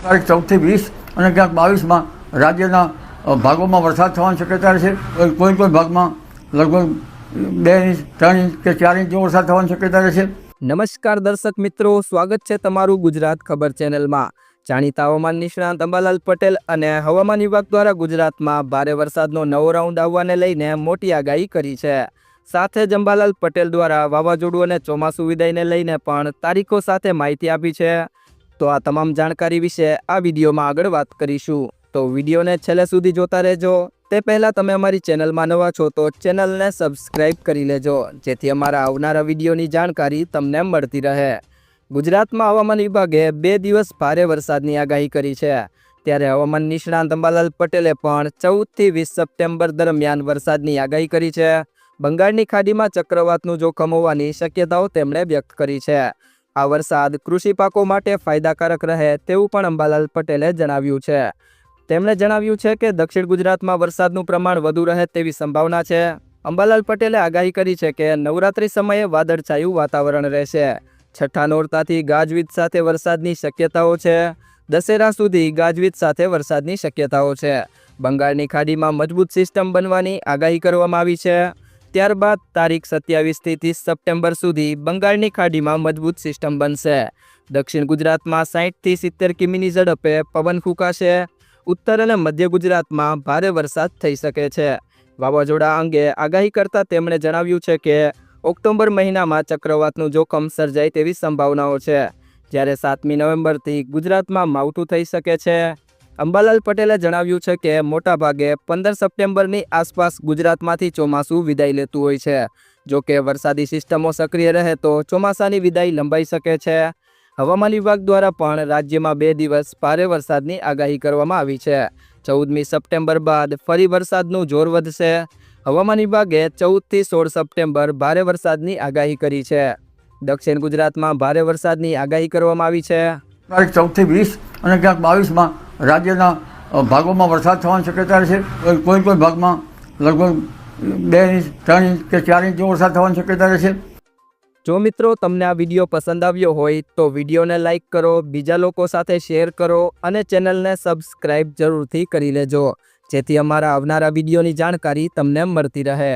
તારીખ 14 થી 20 અને ક્યાંક 22માં રાજ્યના ભાગોમાં વરસાદ થવાની શક્યતા રહેશે। કોઈ ભાગમાં લગભગ 2 ઇંચ 3 ઇંચ કે 4 ઇંચ જેવો વરસાદ થવાની શક્યતા રહેશે। નમસ્કાર દર્શક મિત્રો, સ્વાગત છે તમારું ગુજરાત ખબર ચેનલમાં। જાણીતા હવામાન નિષ્ણાત અંબાલાલ પટેલ અને હવામાન વિભાગ દ્વારા ગુજરાતમાં ભારે વરસાદનો નવો રાઉન્ડ આવવાને લઈને મોટી આગાહી કરી છે। સાથે જ અંબાલાલ પટેલ દ્વારા વાવાઝોડું અને ચોમાસું વિદાયને લઈને પણ તારીખો સાથે માહિતી આપી છે। તો આ તમામ જાણકારી વિશે આ વિડીયોમાં આગળ વાત કરીશું, તો વિડીયોને છેલ્લે સુધી જોતા રહેજો। તે પહેલાં તમે અમારી ચેનલમાં નવા છો તો ચેનલને સબસ્ક્રાઈબ કરી લેજો, જેથી અમારા આવનારા વિડીયોની જાણકારી તમને મળતી રહે। ગુજરાતમાં હવામાન વિભાગે 2 દિવસ ભારે વરસાદની આગાહી કરી છે, ત્યારે હવામાન નિષ્ણાત અંબાલાલ પટેલે પણ 14 થી 20 સપ્ટેમ્બર દરમિયાન વરસાદની આગાહી કરી છે। બંગાળની ખાડીમાં ચક્રવાતનું જોખમ હોવાની શક્યતાઓ તેમણે વ્યક્ત કરી છે। આ વરસાદ કૃષિ પાકો માટે ફાયદાકારક રહે તેવું પણ અંબાલાલ પટેલે જણાવ્યું છે। તેમણે જણાવ્યું છે કે દક્ષિણ ગુજરાતમાં વરસાદનું પ્રમાણ વધુ રહે તેવી સંભાવના છે। અંબાલાલ પટેલે આગાહી કરી છે કે નવરાત્રી સમયે વાદળછાયું વાતાવરણ રહેશે। છઠ્ઠા નોરતાથી ગાજવીજ સાથે વરસાદની શક્યતાઓ છે। દશેરા સુધી ગાજવીજ સાથે વરસાદની શક્યતાઓ છે। બંગાળની ખાડીમાં મજબૂત સિસ્ટમ બનવાની આગાહી કરવામાં આવી છે। ત્યારબાદ તારીખ 27 થી 30 સપ્ટેમ્બર સુધી બંગાળની ખાડીમાં મજબૂત સિસ્ટમ બનશે। દક્ષિણ ગુજરાતમાં 60 થી 70 કિમીની ઝડપે પવન ફૂંકાશે। ઉત્તર અને મધ્ય ગુજરાતમાં ભારે વરસાદ થઈ શકે છે। વાવાઝોડા અંગે આગાહી કરતાં તેમણે જણાવ્યું છે કે ઓક્ટોબર મહિનામાં ચક્રવાતનું જોખમ સર્જાય તેવી સંભાવનાઓ છે, જ્યારે 7મી નવેમ્બરથી ગુજરાતમાં માવઠું થઈ શકે છે। અંબાલાલ પટેલે જણાવ્યું છે કે મોટાભાગે 15 સપ્ટેમ્બરની આસપાસ ગુજરાતમાંથી ચોમાસું વિદાય લેતું હોય છે। જો કે વરસાદી સિસ્ટમો સક્રિય રહે તો ચોમાસાની વિદાય લંબાઈ શકે છે। હવામાન વિભાગ દ્વારા પણ રાજ્યમાં 2 દિવસ ભારે વરસાદની આગાહી કરવામાં આવી છે। 14મી સપ્ટેમ્બર બાદ ફરી વરસાદનું જોર વધશે। હવામાન વિભાગે 14 થી 16 સપ્ટેમ્બર ભારે વરસાદની આગાહી કરી છે। દક્ષિણ ગુજરાતમાં ભારે વરસાદની આગાહી કરવામાં આવી છે। તારીખ 14 થી 20 અને ક્યાંક 22માં રાજ્યના ભાગોમાં વરસાદ થવાની શક્યતા રહેશે। કોઈ ભાગમાં લગભગ 2 ઇંચ 3 ઇંચ કે 4 ઇંચ જેવો વરસાદ થવાની શક્યતા રહેશે। જો મિત્રો તમને આ વિડીયો પસંદ આવ્યો હોય તો વિડીયોને લાઇક કરો, બીજા લોકો સાથે શેર કરો અને ચેનલને સબસ્ક્રાઈબ જરૂરથી કરી લેજો, જેથી અમારા આવનારા વિડીયોની જાણકારી તમને મળતી રહે।